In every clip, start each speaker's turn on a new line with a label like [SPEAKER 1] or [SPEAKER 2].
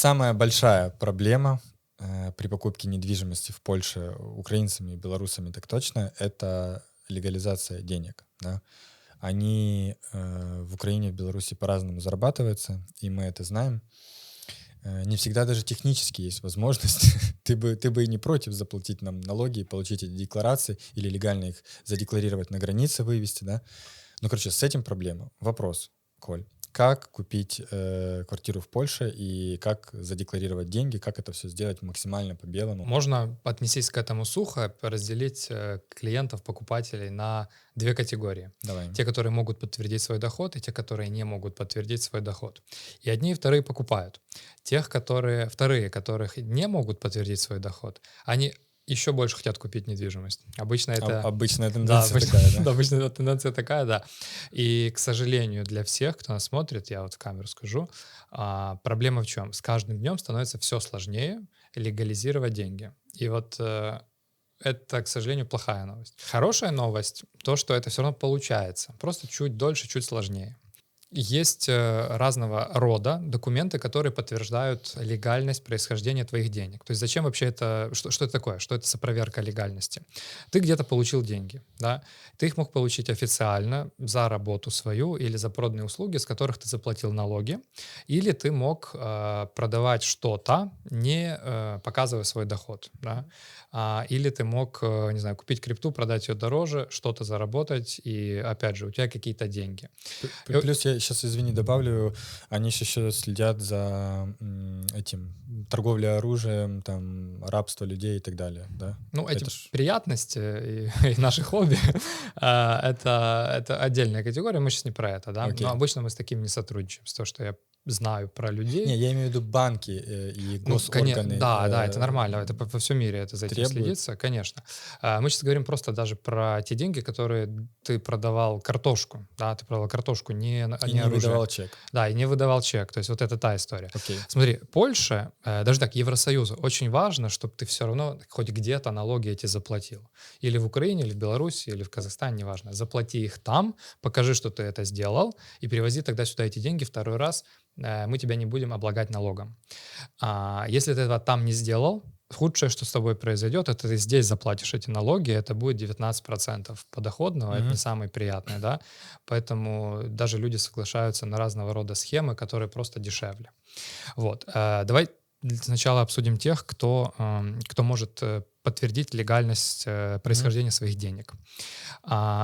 [SPEAKER 1] Самая большая проблема при покупке недвижимости в Польше украинцами и белорусами так точно — это легализация денег. Да? Они в Украине и в Беларуси по-разному зарабатываются, и мы это знаем. Не всегда даже технически есть возможность. Ты бы и не против заплатить нам налоги и получить эти декларации или легально их задекларировать на границе, вывести, да? Ну, короче, с этим проблема. Вопрос, Коль. Как купить квартиру в Польше и как задекларировать деньги, как это все сделать максимально по-белому?
[SPEAKER 2] Можно отнестись к этому сухо, разделить клиентов, покупателей на две категории.
[SPEAKER 1] Давай.
[SPEAKER 2] Те, которые могут подтвердить свой доход, и те, которые не могут подтвердить свой доход. И одни и вторые покупают. Вторые, которых не могут подтвердить свой доход, они еще больше хотят купить недвижимость. Обычно это...
[SPEAKER 1] Обычная
[SPEAKER 2] Да,
[SPEAKER 1] тенденция такая, да?
[SPEAKER 2] да, обычно тенденция такая, да. И, к сожалению, для всех, кто нас смотрит, я вот в камеру скажу, проблема в чем? С каждым днем становится все сложнее легализировать деньги. И вот это, к сожалению, плохая новость. Хорошая новость — то, что это все равно получается. Просто чуть дольше, чуть сложнее. Есть разного рода документы, которые подтверждают легальность происхождения твоих денег. То есть зачем вообще это, что это такое, что это за проверка легальности? Ты где-то получил деньги, да? Ты их мог получить официально за работу свою или за проданные услуги, с которых ты заплатил налоги, или ты мог продавать что-то, не показывая свой доход, да? Или ты мог, не знаю, купить крипту, продать ее дороже, что-то заработать, и опять же у тебя какие-то деньги.
[SPEAKER 1] Плюс я сейчас, извини, добавлю, они же еще следят за этим торговлей оружием, там, рабство людей и так далее, да?
[SPEAKER 2] Ну, эти
[SPEAKER 1] Это ж...
[SPEAKER 2] приятности и наши хобби, это отдельная категория, мы сейчас не про это, да. Но
[SPEAKER 1] Окей.
[SPEAKER 2] обычно мы с таким не сотрудничаем, с того, что я знаю про
[SPEAKER 1] Не,
[SPEAKER 2] людей.
[SPEAKER 1] я имею в виду банки и
[SPEAKER 2] Ну,
[SPEAKER 1] госорганы
[SPEAKER 2] да, это нормально, это по всему мире это за этим
[SPEAKER 1] требуют.
[SPEAKER 2] следится, конечно. Мы сейчас говорим просто даже про те деньги, которые ты продавал картошку, да, ты продавал картошку,
[SPEAKER 1] И
[SPEAKER 2] не
[SPEAKER 1] не
[SPEAKER 2] оружие.
[SPEAKER 1] выдавал чек.
[SPEAKER 2] Да, и не выдавал чек, то есть вот это та история.
[SPEAKER 1] Окей.
[SPEAKER 2] Смотри, Польша, даже так, Евросоюзу, очень важно, чтобы ты все равно хоть где-то налоги эти заплатил. Или в Украине, или в Беларуси, или в Казахстане, неважно. Заплати их там, покажи, что ты это сделал, и привози тогда сюда эти деньги второй раз, мы тебя не будем облагать налогом. Если ты этого там не сделал, худшее, что с тобой произойдет, это ты здесь заплатишь эти налоги, это будет 19% подоходного, это не
[SPEAKER 1] Мгм.
[SPEAKER 2] самое приятное, да, поэтому даже люди соглашаются на разного рода схемы, которые просто дешевле. Вот, давай сначала обсудим тех, кто может подтвердить легальность
[SPEAKER 1] Мгм.
[SPEAKER 2] происхождения своих денег.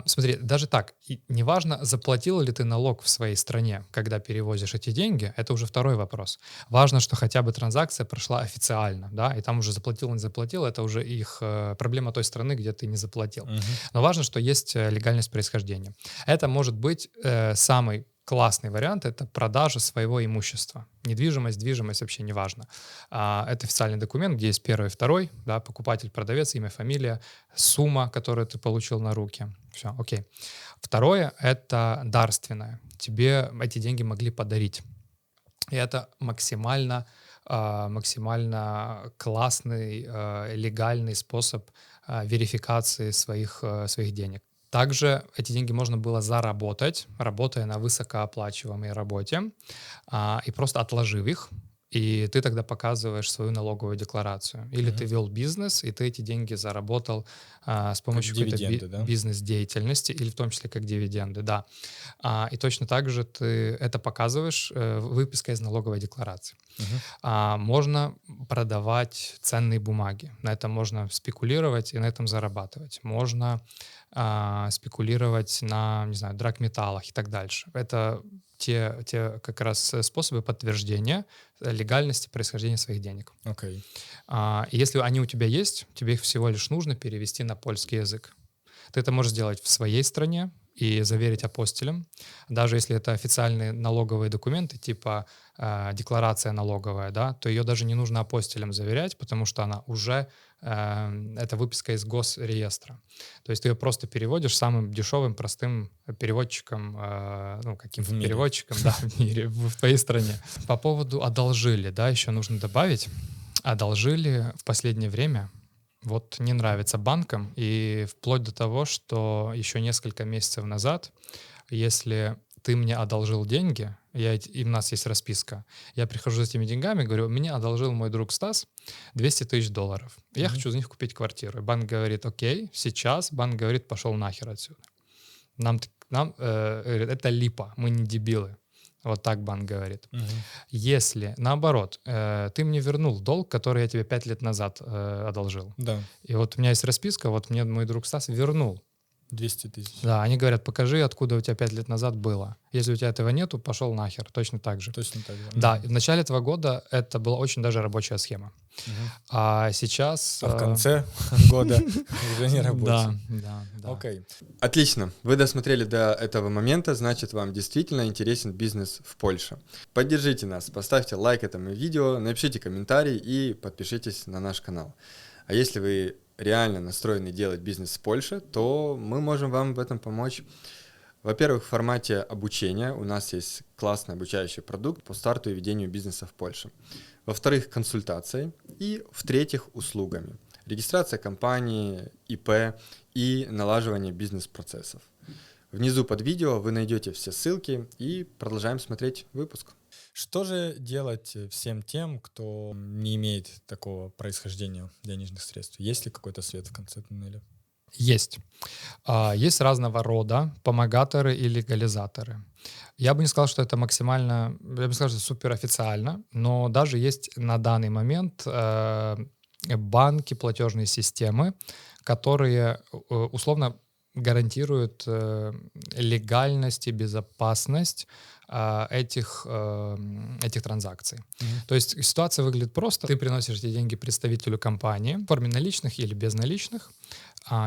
[SPEAKER 2] Смотри, даже так, и неважно, заплатил ли ты налог в своей стране, когда перевозишь эти деньги, это уже второй вопрос. Важно, что хотя бы транзакция прошла официально, да, и там уже заплатил, не заплатил, это уже их проблема той страны, где ты не заплатил.
[SPEAKER 1] Мгм.
[SPEAKER 2] Но важно, что есть легальность происхождения. Это может быть самый классный вариант — это продажа своего имущества. Недвижимость, движимость вообще не важно. Это официальный документ, где есть первый, второй, да, покупатель, продавец, имя, фамилия, сумма, которую ты получил на руки. Все, окей. Второе — это дарственное. Тебе эти деньги могли подарить. И это максимально классный, легальный способ верификации своих денег. Также эти деньги можно было заработать, работая на высокооплачиваемой работе, и просто отложив их, и ты тогда показываешь свою налоговую декларацию. Или ты
[SPEAKER 1] Мгм.
[SPEAKER 2] вел бизнес, и ты эти деньги заработал с
[SPEAKER 1] Как
[SPEAKER 2] помощью какой-то
[SPEAKER 1] дивиденды, да?
[SPEAKER 2] бизнес-деятельности, или в том числе как дивиденды, да. И точно так же ты это показываешь выпиской из налоговой декларации.
[SPEAKER 1] Мгм.
[SPEAKER 2] Можно продавать ценные бумаги. На этом можно спекулировать и на этом зарабатывать. Можно спекулировать на, не знаю, драгметаллах и так дальше. Это те как раз способы подтверждения легальности происхождения своих денег.
[SPEAKER 1] Окей.
[SPEAKER 2] И если они у тебя есть, тебе их всего лишь нужно перевести на польский язык. Ты это можешь сделать в своей стране и заверить апостилем, даже если это официальные налоговые документы, типа декларация налоговая, да, то ее даже не нужно апостилем заверять, потому что она уже это выписка из госреестра. То есть ты ее просто переводишь самым дешевым, простым переводчиком, ну,
[SPEAKER 1] В
[SPEAKER 2] каким-то
[SPEAKER 1] мире.
[SPEAKER 2] переводчиком, да, в мире, в твоей стране. По поводу одолжили, да, еще нужно добавить. Одолжили в последнее время вот не нравится банкам, и вплоть до того, что еще несколько месяцев назад, если ты мне одолжил деньги, и у нас есть расписка. Я прихожу с этими деньгами, говорю, мне одолжил мой друг Стас $200 000. Я
[SPEAKER 1] Мгм.
[SPEAKER 2] хочу за них купить квартиру. И банк говорит, окей, сейчас. Банк говорит, пошел нахер отсюда. Говорит, это липа, мы не дебилы. Вот так банк говорит.
[SPEAKER 1] Мгм.
[SPEAKER 2] Если, наоборот, ты мне вернул долг, который я тебе 5 лет назад одолжил.
[SPEAKER 1] Да,
[SPEAKER 2] И вот у меня есть расписка, вот мне мой друг Стас вернул.
[SPEAKER 1] 200 000.
[SPEAKER 2] Да, они говорят, покажи, откуда у тебя 5 лет назад было. Если у тебя этого нету, пошел нахер. Точно так же.
[SPEAKER 1] Точно так же.
[SPEAKER 2] Да,
[SPEAKER 1] Мгм.
[SPEAKER 2] и в начале этого года это была очень даже рабочая схема.
[SPEAKER 1] Мгм.
[SPEAKER 2] А сейчас...
[SPEAKER 1] А в конце года уже не
[SPEAKER 2] Да,
[SPEAKER 1] рабочий.
[SPEAKER 2] да.
[SPEAKER 1] Окей. Отлично. Вы досмотрели до этого момента, значит, вам действительно интересен бизнес в Польше. Поддержите нас, поставьте лайк этому видео, напишите комментарий и подпишитесь на наш канал. А если вы реально настроены делать бизнес в Польше, то мы можем вам в этом помочь. Во-первых, в формате обучения у нас есть классный обучающий продукт по старту и ведению бизнеса в Польше. Во-вторых, консультацией. И в-третьих, услугами. Регистрация компании, ИП и налаживание бизнес-процессов. Внизу под видео вы найдете все ссылки и продолжаем смотреть выпуск. Что же делать всем тем, кто не имеет такого происхождения денежных средств? Есть ли какой-то свет в конце туннеля?
[SPEAKER 2] Есть. Есть разного рода помогаторы и легализаторы. Я бы не сказал, что это максимально, я бы сказал, что суперофициально, но даже есть на данный момент банки, платежные системы, которые условно гарантируют легальность и безопасность этих транзакций. То есть ситуация выглядит просто. Ты приносишь эти деньги представителю компании в форме наличных или безналичных,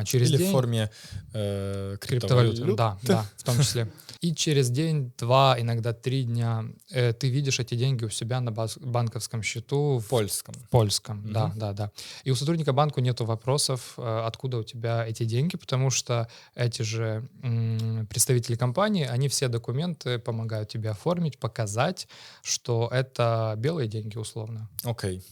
[SPEAKER 2] через
[SPEAKER 1] Или
[SPEAKER 2] день...
[SPEAKER 1] в форме
[SPEAKER 2] криптовалюты,
[SPEAKER 1] криптовалют.
[SPEAKER 2] да, в том числе. И через день, 2, иногда 3 дня ты видишь эти деньги у себя на банковском счету в
[SPEAKER 1] Польском.
[SPEAKER 2] польском.
[SPEAKER 1] Мгм.
[SPEAKER 2] Да. И у сотрудника банка нету вопросов, откуда у тебя эти деньги, потому что эти же представители компании, они все документы помогают тебе оформить, показать, что это белые деньги условно.
[SPEAKER 1] Окей.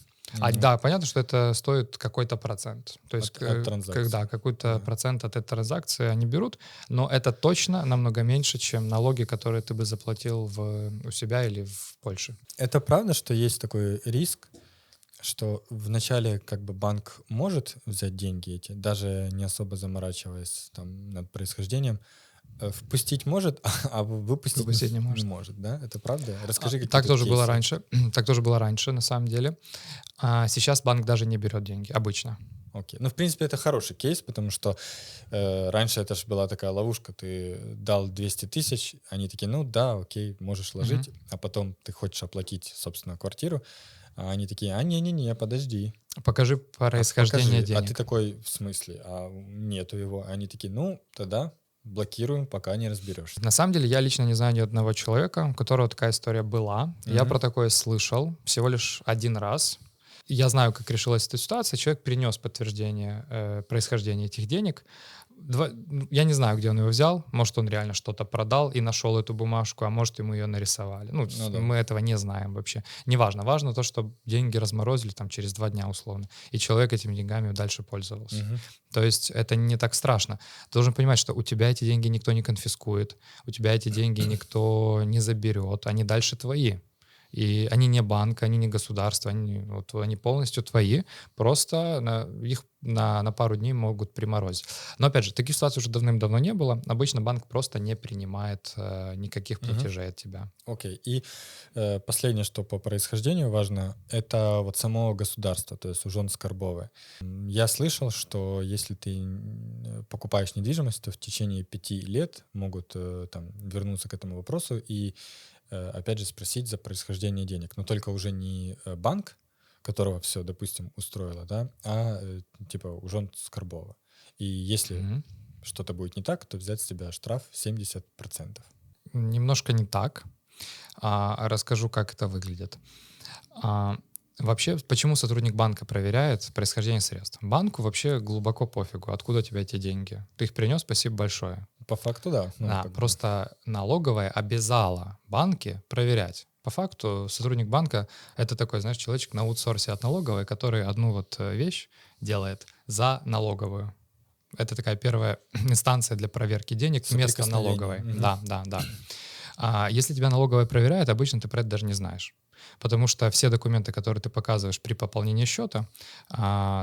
[SPEAKER 2] Да, понятно, что это стоит какой-то процент. То есть,
[SPEAKER 1] От транзакции.
[SPEAKER 2] когда какой-то
[SPEAKER 1] Да.
[SPEAKER 2] процент от этой транзакции они берут, но это точно намного меньше, чем налоги, которые ты бы заплатил у себя или в Польше.
[SPEAKER 1] Это правда, что есть такой риск, что вначале как бы банк может взять деньги эти, даже не особо заморачиваясь там над происхождением, впустить может, а выпустить
[SPEAKER 2] Выпустить не
[SPEAKER 1] не
[SPEAKER 2] может.
[SPEAKER 1] может, да? Это правда? Расскажи
[SPEAKER 2] Так
[SPEAKER 1] какие-то
[SPEAKER 2] тоже было
[SPEAKER 1] кейсы.
[SPEAKER 2] раньше. Так тоже было раньше, на самом деле. А сейчас банк даже не берет деньги, обычно.
[SPEAKER 1] Окей. Ну, в принципе, это хороший кейс, потому что раньше это же была такая ловушка. Ты дал 200 000, они такие, ну да, окей, можешь ложить, а потом ты хочешь оплатить, собственно, квартиру, а они такие, не-не-не, подожди.
[SPEAKER 2] Покажи происхождение
[SPEAKER 1] Покажи. А ты
[SPEAKER 2] денег.
[SPEAKER 1] такой, в смысле? А нету его. Они такие, ну, тогда блокируем, пока не разберешься.
[SPEAKER 2] На самом деле, я лично не знаю ни одного человека, у которого такая история была. Я
[SPEAKER 1] Мгм.
[SPEAKER 2] про такое слышал всего лишь один раз. Я знаю, как решилась эта ситуация. Человек принес подтверждение происхождения этих денег. Я не знаю, где он его взял. Может, он реально что-то продал и нашел эту бумажку, а может, ему ее нарисовали.
[SPEAKER 1] Ну да.
[SPEAKER 2] Мы этого не знаем вообще. Неважно. Важно то, что деньги разморозили там через 2 дня условно. И человек этими деньгами дальше пользовался.
[SPEAKER 1] Мгм.
[SPEAKER 2] То есть это не так страшно. Ты должен понимать, что у тебя эти деньги никто не конфискует, у тебя эти деньги никто не заберет, они дальше твои. И они не банк, они не государство, они полностью твои, просто их на пару дней могут приморозить. Но опять же, таких ситуаций уже давным-давно не было. Обычно банк просто не принимает никаких платежей от тебя.
[SPEAKER 1] Окей. И последнее, что по происхождению важно, это вот само государство, то есть ужон скарбове. Я слышал, что если ты покупаешь недвижимость, то в течение 5 лет могут там вернуться к этому вопросу и опять же спросить за происхождение денег. Но только уже не банк, которого все, допустим, устроило, да, а типа ужон скарбова. И если
[SPEAKER 2] Мгм.
[SPEAKER 1] что-то будет не так, то взять с тебя штраф 70%.
[SPEAKER 2] Немножко не так. Расскажу, как это выглядит. Вообще, почему сотрудник банка проверяет происхождение средств? Банку вообще глубоко пофигу, откуда у тебя эти деньги. Ты их принес, спасибо большое.
[SPEAKER 1] По факту, да. Ну,
[SPEAKER 2] Да,
[SPEAKER 1] как бы.
[SPEAKER 2] просто налоговая обязала банки проверять. По факту сотрудник банка — это такой, знаешь, человечек на аутсорсе от налоговой, который одну вот вещь делает за налоговую. Это такая первая инстанция для проверки денег вместо
[SPEAKER 1] Соприкосновение.
[SPEAKER 2] налоговой.
[SPEAKER 1] Мгм.
[SPEAKER 2] Да. А если тебя налоговая проверяет, обычно ты про это даже не знаешь. Потому что все документы, которые ты показываешь при пополнении счета,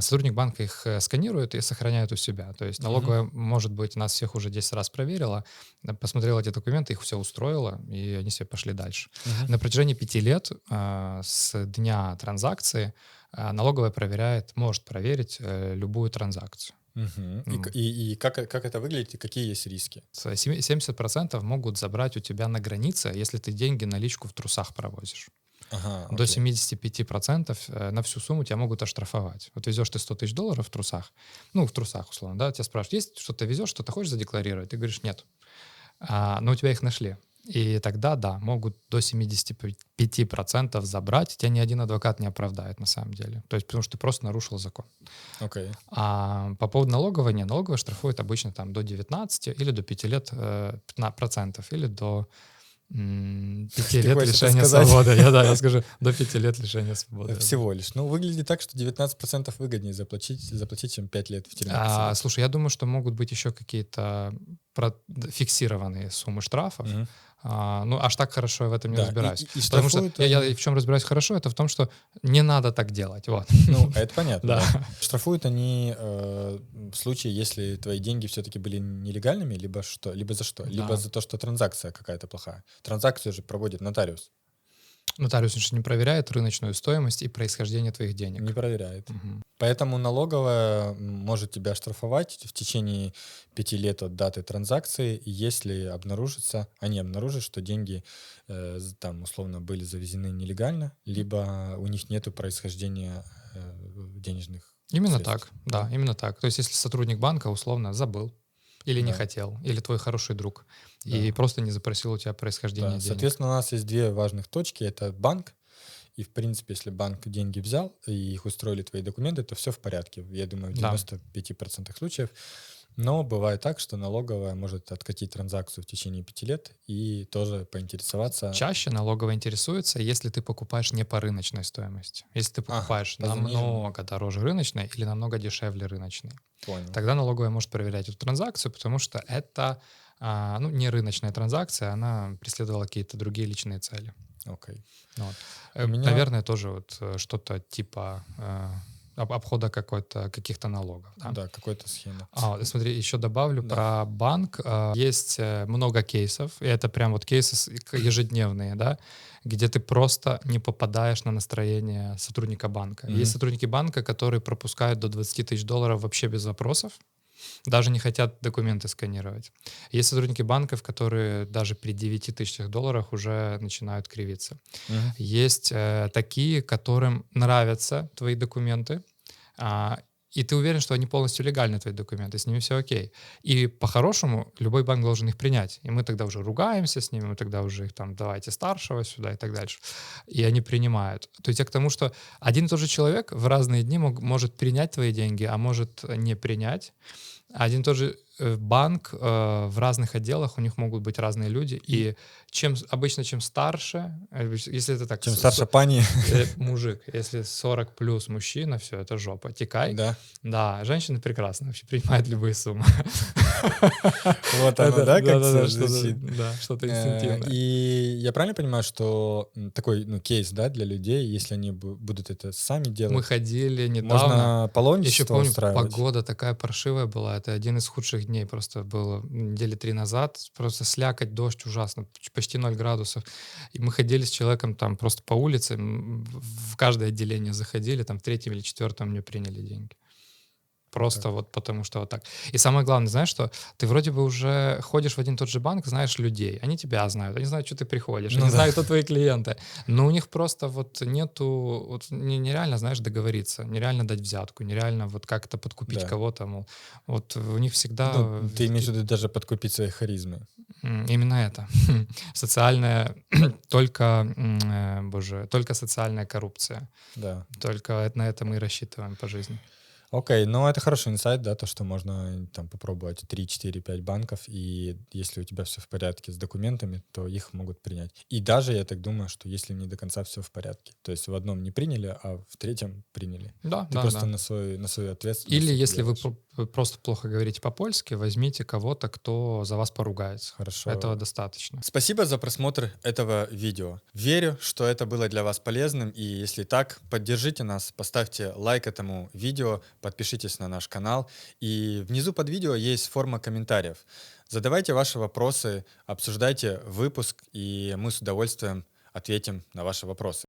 [SPEAKER 2] сотрудник банка их сканирует и сохраняет у себя. То есть
[SPEAKER 1] Мгм.
[SPEAKER 2] налоговая, может быть, нас всех уже 10 раз проверила, посмотрела эти документы, их все устроило, и они себе пошли дальше.
[SPEAKER 1] Мгм.
[SPEAKER 2] На протяжении 5 лет с дня транзакции налоговая проверяет, может проверить любую транзакцию.
[SPEAKER 1] Мгм. И,
[SPEAKER 2] М.
[SPEAKER 1] как это выглядит, и какие есть риски?
[SPEAKER 2] 70% могут забрать у тебя на границе, если ты деньги, наличку в трусах провозишь.
[SPEAKER 1] Ага,
[SPEAKER 2] До
[SPEAKER 1] окей.
[SPEAKER 2] 75% на всю сумму тебя могут оштрафовать. Вот везешь ты 100 тысяч долларов в трусах, ну, в трусах, условно, да, тебя спрашивают, есть что-то везешь, что-то хочешь задекларировать? Ты говоришь, нет. Но у тебя их нашли. И тогда, да, могут до 75% забрать, тебя ни один адвокат не оправдает на самом деле. То есть потому что ты просто нарушил закон.
[SPEAKER 1] Окей.
[SPEAKER 2] А по поводу налоговой, нет, налоговая штрафует обычно там до 19 или до 5 лет 15%, или до 5
[SPEAKER 1] Ты
[SPEAKER 2] лет
[SPEAKER 1] хочешь это
[SPEAKER 2] лишения
[SPEAKER 1] сказать?
[SPEAKER 2] свободы. Я скажу, до 5 лет лишения свободы. Да.
[SPEAKER 1] Всего лишь. Ну, выглядит так, что 19% выгоднее заплатить, чем 5 лет в тюрьме посидеть.
[SPEAKER 2] Слушай, я думаю, что могут быть еще какие-то фиксированные суммы штрафов.
[SPEAKER 1] Мгм.
[SPEAKER 2] Ну, аж так хорошо я в этом не
[SPEAKER 1] Да,
[SPEAKER 2] разбираюсь.
[SPEAKER 1] и
[SPEAKER 2] Потому что
[SPEAKER 1] штрафуют
[SPEAKER 2] я
[SPEAKER 1] они...
[SPEAKER 2] в чем разбираюсь хорошо, это в том, что не надо так делать. Вот.
[SPEAKER 1] Ну, это понятно,
[SPEAKER 2] Да.
[SPEAKER 1] да. Штрафуют они в случае, если твои деньги все-таки были нелегальными, либо что? Либо за что? Либо
[SPEAKER 2] Да.
[SPEAKER 1] за то, что транзакция какая-то плохая. Транзакцию же проводит нотариус.
[SPEAKER 2] Нотариус же не проверяет рыночную стоимость и происхождение твоих
[SPEAKER 1] Не
[SPEAKER 2] денег.
[SPEAKER 1] проверяет.
[SPEAKER 2] Мгм.
[SPEAKER 1] Поэтому налоговая может тебя штрафовать в течение 5 лет от даты транзакции, если они обнаружат, что деньги там условно были завезены нелегально, либо у них нету происхождения денежных
[SPEAKER 2] Именно
[SPEAKER 1] средств.
[SPEAKER 2] так, да, именно так. То есть если сотрудник банка условно забыл или не
[SPEAKER 1] Да,
[SPEAKER 2] хотел, или твой хороший друг, и
[SPEAKER 1] да,
[SPEAKER 2] просто не запросил у тебя происхождение
[SPEAKER 1] да.
[SPEAKER 2] денег.
[SPEAKER 1] Соответственно, у нас есть две важных точки. Это банк. И, в принципе, если банк деньги взял и их устроили твои документы, то все в порядке. Я думаю, в
[SPEAKER 2] Да.
[SPEAKER 1] 95% случаев. Но бывает так, что налоговая может откатить транзакцию в течение 5 лет и тоже поинтересоваться.
[SPEAKER 2] Чаще налоговая интересуется, если ты покупаешь не по рыночной стоимости. Если ты
[SPEAKER 1] Ага,
[SPEAKER 2] покупаешь
[SPEAKER 1] по заниженной.
[SPEAKER 2] намного дороже рыночной или намного дешевле рыночной.
[SPEAKER 1] Понял.
[SPEAKER 2] Тогда налоговая может проверять эту транзакцию, потому что это не рыночная транзакция, она преследовала какие-то другие личные цели.
[SPEAKER 1] Окей.
[SPEAKER 2] Вот.
[SPEAKER 1] У меня,
[SPEAKER 2] Наверное, тоже вот что-то типа обхода каких-то налогов. Да?
[SPEAKER 1] да, какой-то схемы.
[SPEAKER 2] Смотри, еще добавлю
[SPEAKER 1] Да.
[SPEAKER 2] про банк. Есть много кейсов, и это прям вот кейсы ежедневные, да, где ты просто не попадаешь на настроение сотрудника банка.
[SPEAKER 1] Мгм.
[SPEAKER 2] Есть сотрудники банка, которые пропускают до 20 тысяч долларов вообще без вопросов, даже не хотят документы сканировать. Есть сотрудники банков, которые даже при 9 тысячах долларах уже начинают кривиться.
[SPEAKER 1] Мгм.
[SPEAKER 2] Есть такие, которым нравятся твои документы, и ты уверен, что они полностью легальны, твои документы, с ними все окей. И по-хорошему любой банк должен их принять. И мы тогда уже ругаемся с ними, мы тогда уже их там давайте старшего сюда и так дальше. И они принимают. То есть я к тому, что один и тот же человек в разные дни может принять твои деньги, а может не принять. Один и тот же банк в разных отделах, у них могут быть разные люди. И обычно чем старше, если это так,
[SPEAKER 1] Чем старше пани,
[SPEAKER 2] мужик, если 40 плюс мужчина, все, это жопа, текай.
[SPEAKER 1] да.
[SPEAKER 2] Да, женщины прекрасно вообще принимают любые суммы.
[SPEAKER 1] Вот оно, да, как
[SPEAKER 2] Да-да-да,
[SPEAKER 1] звучит.
[SPEAKER 2] что-то инстинктивное.
[SPEAKER 1] И я правильно понимаю, что такой, кейс, да, для людей, если они будут это сами
[SPEAKER 2] Мы
[SPEAKER 1] делать,
[SPEAKER 2] ходили недавно.
[SPEAKER 1] можно
[SPEAKER 2] Еще
[SPEAKER 1] паломничество
[SPEAKER 2] помню,
[SPEAKER 1] устраивать?
[SPEAKER 2] погода такая паршивая была. Это один из худших дней просто было недели 3 назад. Просто слякоть, дождь ужасно, почти 0 градусов. И мы ходили с человеком там просто по улице, в каждое отделение заходили, там в 3-м или 4-м мне приняли деньги. Просто
[SPEAKER 1] Так.
[SPEAKER 2] вот потому что вот так. И самое главное, знаешь, что ты вроде бы уже ходишь в один и тот же банк, знаешь людей, они тебя знают, они знают, что ты приходишь,
[SPEAKER 1] Ну
[SPEAKER 2] они
[SPEAKER 1] да.
[SPEAKER 2] знают, кто твои клиенты, но у них просто вот нету, вот нереально, знаешь, договориться, нереально дать взятку, нереально вот как-то подкупить
[SPEAKER 1] Да.
[SPEAKER 2] кого-то, мол, вот у них всегда...
[SPEAKER 1] Ну, ты имеешь в виду даже подкупить своей харизмой.
[SPEAKER 2] Именно это. Социальная, только социальная коррупция.
[SPEAKER 1] Да.
[SPEAKER 2] Только на это мы и рассчитываем по жизни.
[SPEAKER 1] Окей, ну это хороший инсайт, да, то, что можно там попробовать 3, 4, 5 банков, и если у тебя все в порядке с документами, то их могут принять. И даже, я так думаю, что если не до конца все в порядке, то есть в одном не приняли, а в третьем приняли.
[SPEAKER 2] Да,
[SPEAKER 1] Ты
[SPEAKER 2] да,
[SPEAKER 1] просто
[SPEAKER 2] да.
[SPEAKER 1] на свою ответственность
[SPEAKER 2] Или
[SPEAKER 1] это
[SPEAKER 2] если вы
[SPEAKER 1] делаешь.
[SPEAKER 2] вы просто плохо говорите по-польски, возьмите кого-то, кто за вас поругается. Этого
[SPEAKER 1] Хорошо.
[SPEAKER 2] достаточно.
[SPEAKER 1] Спасибо за просмотр этого видео. Верю, что это было для вас полезным, и если так, поддержите нас, поставьте лайк этому видео, подпишитесь на наш канал, и внизу под видео есть форма комментариев. Задавайте ваши вопросы, обсуждайте выпуск, и мы с удовольствием ответим на ваши вопросы.